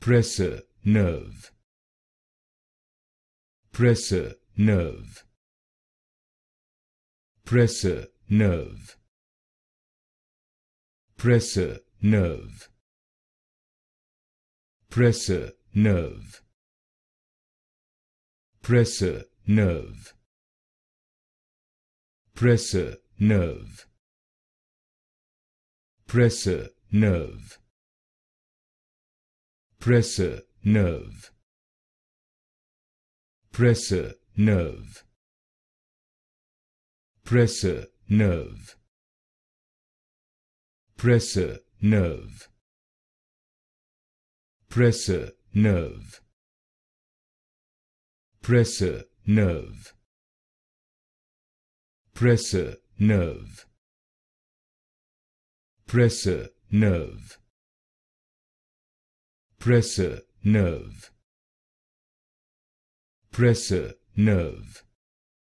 Pressor nerve. Pressor nerve. Pressor nerve. Pressor nerve. Pressor nerve. Pressor nerve. Pressor nerve. Pressor nerve. Pressor nerve. Pressor nerve. Pressor nerve. Pressor nerve. Pressor nerve. Pressor nerve. Pressor nerve. Pressor nerve. Pressor nerve. Pressor nerve.